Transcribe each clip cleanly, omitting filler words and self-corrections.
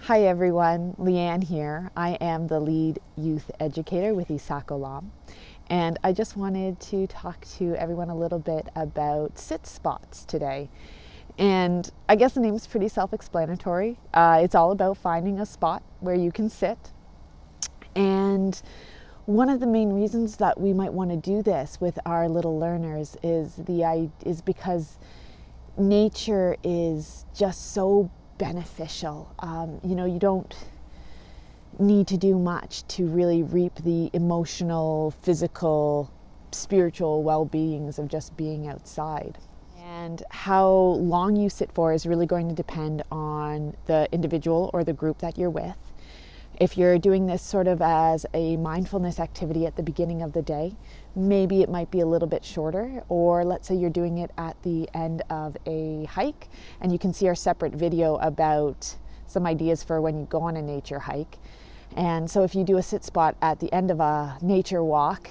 Hi everyone, Leanne here. I am the lead youth educator with ICAP, and I just wanted to talk to everyone a little bit about sit spots today. And I guess the name is pretty self-explanatory. It's all about finding a spot where you can sit. And one of the main reasons that we might want to do this with our little learners is because nature is just so beneficial. You don't need to do much to really reap the emotional, physical, spiritual well-beings of just being outside. And how long you sit for is really going to depend on the individual or the group that you're with. If you're doing this sort of as a mindfulness activity at the beginning of the day, maybe it might be a little bit shorter, or let's say you're doing it at the end of a hike, and you can see our separate video about some ideas for when you go on a nature hike. And so if you do a sit spot at the end of a nature walk,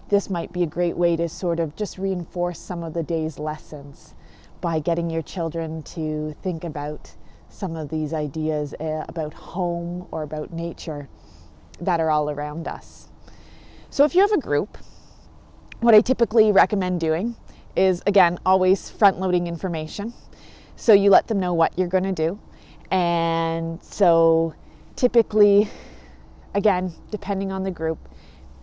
this might be a great way to sort of just reinforce some of the day's lessons by getting your children to think about some of these ideas about home or about nature that are all around us. So if you have a group, what I typically recommend doing is, again, always front-loading information. So you let them know what you're going to do. And so typically, again, depending on the group,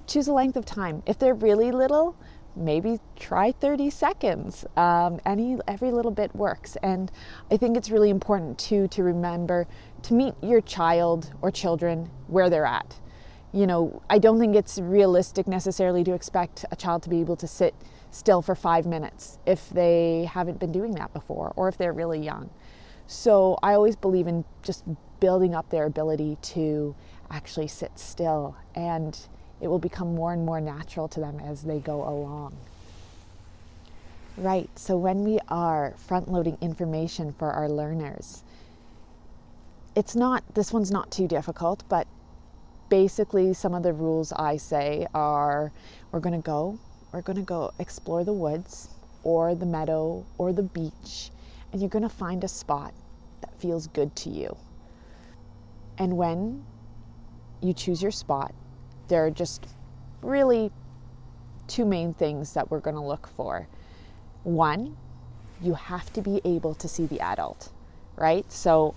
choose a length of time. If they're really little, maybe try 30 seconds. Every little bit works. And I think it's really important too to remember to meet your child or children where they're at. I don't think it's realistic necessarily to expect a child to be able to sit still for 5 minutes if they haven't been doing that before, or if they're really young. So I always believe in just building up their ability to actually sit still, and it will become more and more natural to them as they go along. Right, so when we are front-loading information for our learners, this one's not too difficult, but basically some of the rules I say are, we're gonna go explore the woods or the meadow or the beach, and you're gonna find a spot that feels good to you. And when you choose your spot, there are just really two main things that we're going to look for. One, you have to be able to see the adult, right? So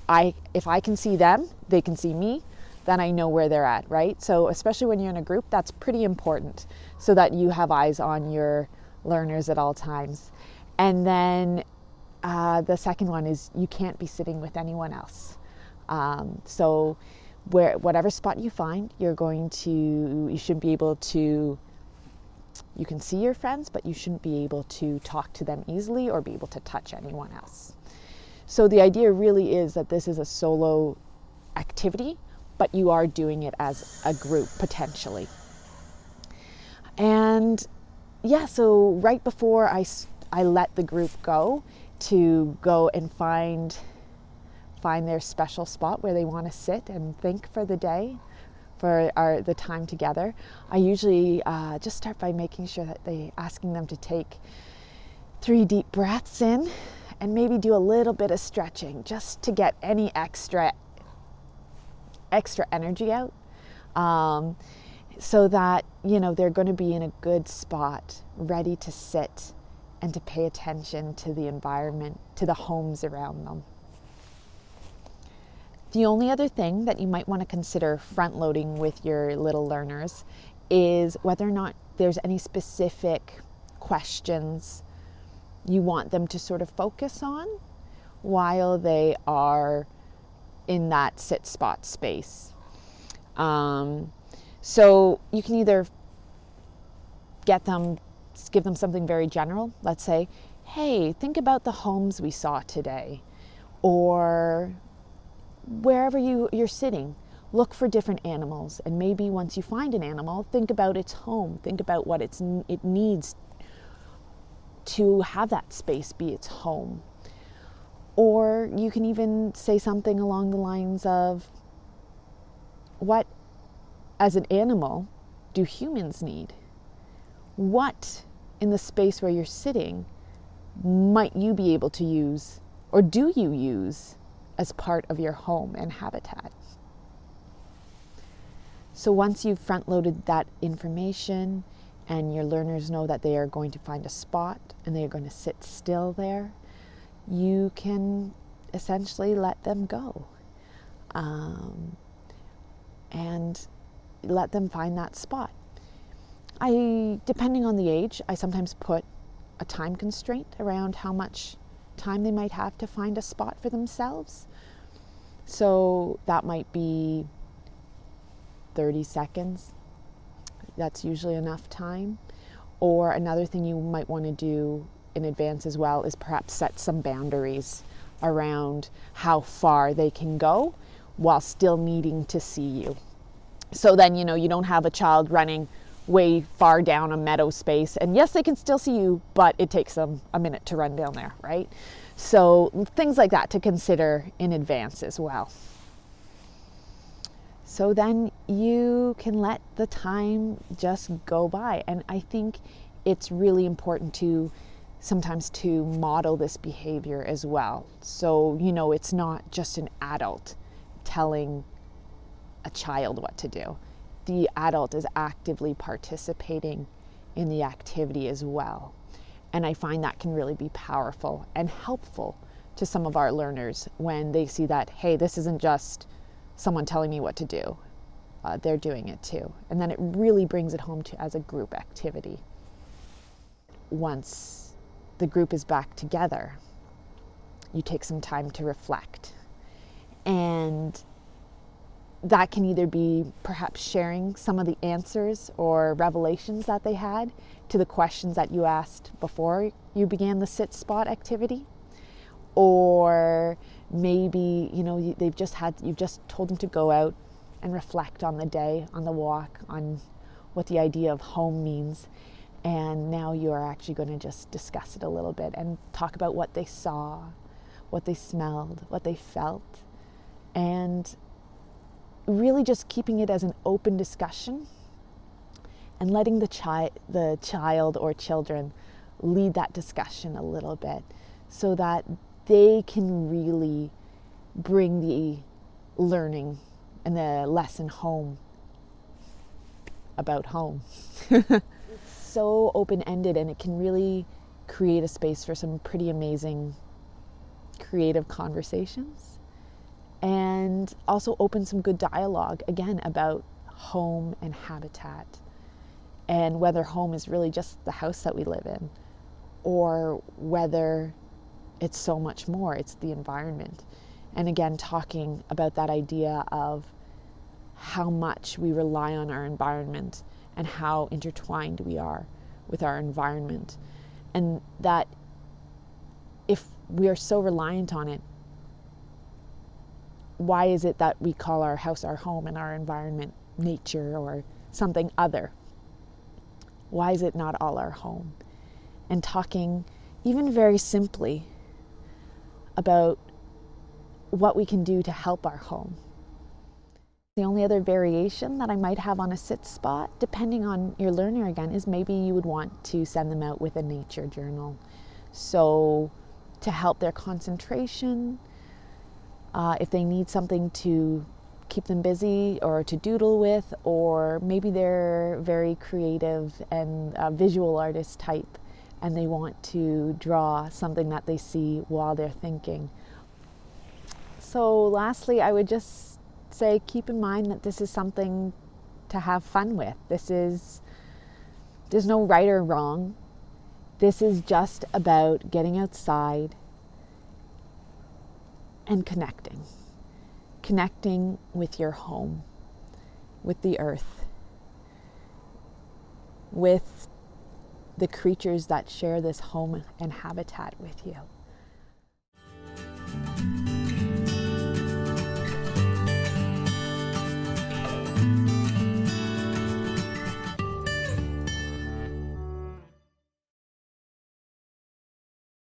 if I can see them, they can see me, then I know where they're at, right? So especially when you're in a group, that's pretty important so that you have eyes on your learners at all times. And then the second one is you can't be sitting with anyone else. So whatever spot you find, you should be able to, you can see your friends, but you shouldn't be able to talk to them easily or be able to touch anyone else. So the idea really is that this is a solo activity, but you are doing it as a group potentially. And yeah, so right before I let the group go and find their special spot where they want to sit and think for the day, for the time together, I usually just start by making sure that asking them to take 3 deep breaths in and maybe do a little bit of stretching just to get any extra energy out, so that they're going to be in a good spot, ready to sit and to pay attention to the environment, to the homes around them. The only other thing that you might want to consider front-loading with your little learners is whether or not there's any specific questions you want them to sort of focus on while they are in that sit spot space. So you can either give them something very general. Let's say, hey, think about the homes we saw today, or wherever you're sitting, look for different animals, and maybe once you find an animal, think about its home, think about what it needs to have that space be its home. Or you can even say something along the lines of, what, as an animal, do humans need? What in the space where you're sitting might you be able to use, or do you use as part of your home and habitat. So once you've front-loaded that information and your learners know that they are going to find a spot and they are going to sit still there, you can essentially let them go and let them find that spot. Depending on the age, I sometimes put a time constraint around how much time they might have to find a spot for themselves. So that might be 30 seconds. That's usually enough time. Or another thing you might want to do in advance as well is perhaps set some boundaries around how far they can go while still needing to see you. So then, you don't have a child running way far down a meadow space, and yes, they can still see you, but it takes them a minute to run down there, right? So things like that to consider in advance as well. So then you can let the time just go by. And I think it's really important sometimes to model this behavior as well. So, it's not just an adult telling a child what to do. The adult is actively participating in the activity as well. And I find that can really be powerful and helpful to some of our learners when they see that, hey, this isn't just someone telling me what to do. They're doing it too. And then it really brings it home as a group activity. Once the group is back together, you take some time to reflect. And that can either be perhaps sharing some of the answers or revelations that they had to the questions that you asked before you began the sit spot activity. Or maybe, you've just told them to go out and reflect on the day, on the walk, on what the idea of home means. And now you are actually going to just discuss it a little bit and talk about what they saw, what they smelled, what they felt, and really just keeping it as an open discussion and letting the child or children lead that discussion a little bit so that they can really bring the learning and the lesson home about home. It's so open-ended, and it can really create a space for some pretty amazing creative conversations, and also open some good dialogue, again, about home and habitat, and whether home is really just the house that we live in, or whether it's so much more, it's the environment. And again, talking about that idea of how much we rely on our environment and how intertwined we are with our environment. And that if we are so reliant on it, why is it that we call our house our home and our environment nature or something other? Why is it not all our home? And talking even very simply about what we can do to help our home. The only other variation that I might have on a sit spot, depending on your learner again, is maybe you would want to send them out with a nature journal. So to help their concentration, if they need something to keep them busy or to doodle with, or maybe they're very creative and a visual artist type and they want to draw something that they see while they're thinking. So lastly, I would just say keep in mind that this is something to have fun with. There's no right or wrong. This is just about getting outside and connecting with your home, with the earth, with the creatures that share this home and habitat with you.